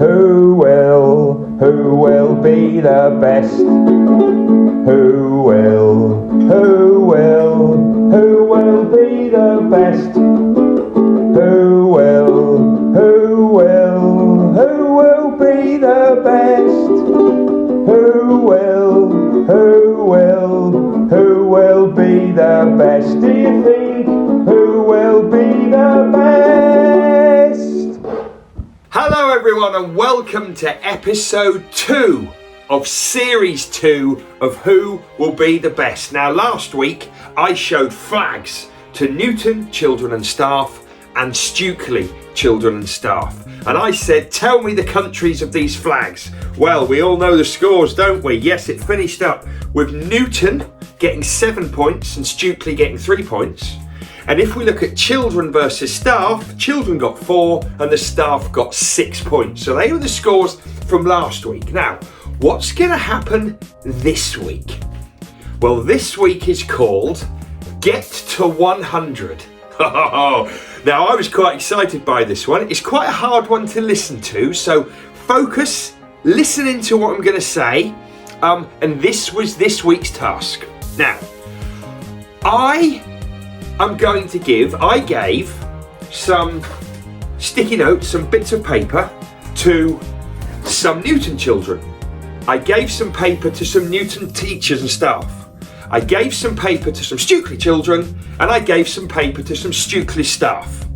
Who will be the best? Who will be the best? Who will be the best? Who will be the best? Do you think who will be the best? Hello everyone and welcome to episode 2 of series 2 of Who Will Be the Best. Now last week I showed flags to Newton children and staff and Stukely children and staff. And I said, tell me the countries of these flags. Well, we all know the scores, don't we? Yes, it finished up with Newton getting 7 points and Stukely getting 3 points. And if we look at children versus staff, children got 4 and the staff got 6 points. So they were the scores from last week. Now, what's going to happen this week? Well, this week is called Get to 100. Now, I was quite excited by this one. It's quite a hard one to listen to, so focus, listen into what I'm going to say, and this was this week's task. Now, I gave some sticky notes, some bits of paper to some Newton children. I gave some paper to some Newton teachers and staff. I gave some paper to some Stukely children, and I gave some paper to some Stukely staff.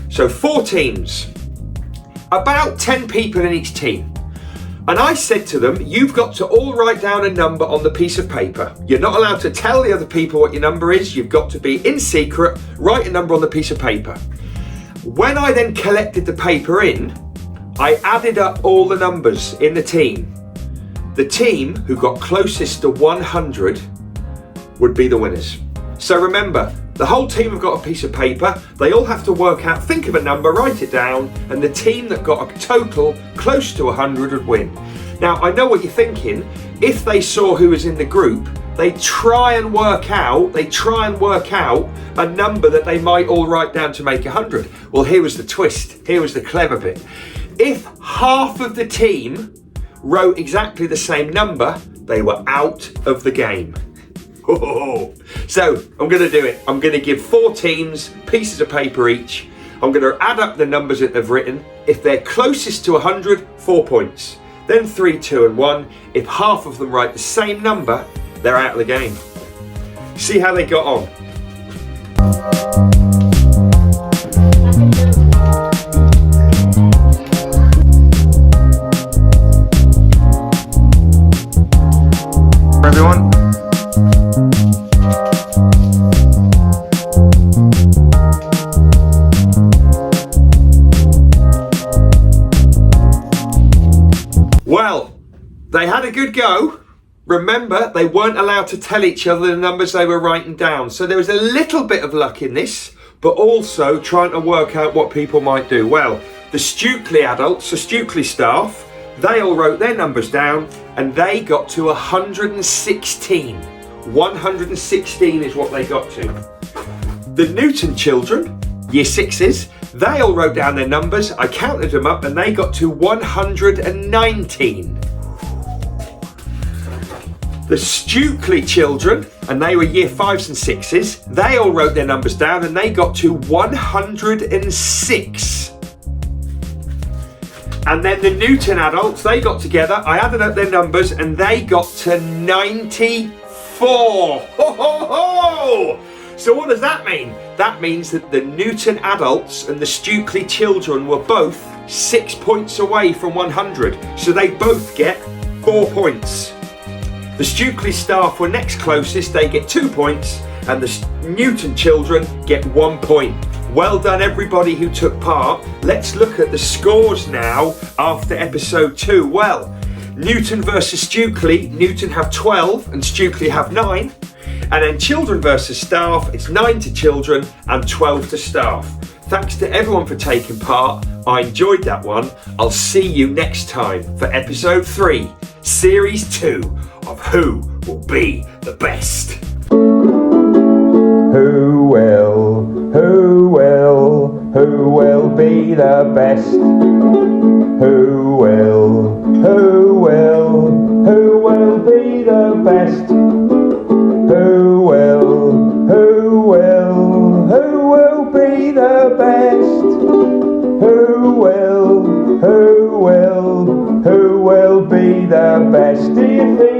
So 4 teams, about 10 people in each team. And I said to them, you've got to all write down a number on the piece of paper. You're not allowed to tell the other people what your number is. You've got to be in secret, write a number on the piece of paper. When I then collected the paper in, I added up all the numbers in the team. The team who got closest to 100 would be the winners. So remember, the whole team have got a piece of paper. They all have to work out, think of a number, write it down, and the team that got a total close to 100 would win. Now, I know what you're thinking. If they saw who was in the group, they try and work out a number that they might all write down to make 100. Well, here was the twist. Here was the clever bit. If half of the team wrote exactly the same number, they were out of the game. So I'm going to do it. I'm going to give 4 teams pieces of paper each. I'm going to add up the numbers that they've written. If they're closest to 100, 4 points. Then 3, 2 and 1. If half of them write the same number, they're out of the game. See how they got on. Everyone. Well, they had a good go. Remember, they weren't allowed to tell each other the numbers they were writing down. So there was a little bit of luck in this, but also trying to work out what people might do. Well, the Stukely adults, the Stukely staff, they all wrote their numbers down and they got to 116. 116 is what they got to. The Newton children, year 6s, they all wrote down their numbers. I counted them up and they got to 119. The Stukely children, and they were year 5s and 6s, they all wrote their numbers down and they got to 106. And then the Newton adults, they got together, I added up their numbers and they got to 94. Ho, ho, ho! So what does that mean? That means that the Newton adults and the Stukely children were both 6 points away from 100. So they both get 4 points. The Stukely staff were next closest, they get 2 points, and the Newton children get 1 point. Well done everybody who took part. Let's look at the scores now after episode 2. Well, Newton versus Stukely, Newton have 12 and Stukely have 9. And then children versus staff, it's 9 to children and 12 to staff. Thanks to everyone for taking part. I enjoyed that one. I'll see you next time for episode 3, series 2 of Who Will Be the Best. Who will be the best? Who will be the best? Who will be the best? Who will be the best, do you think?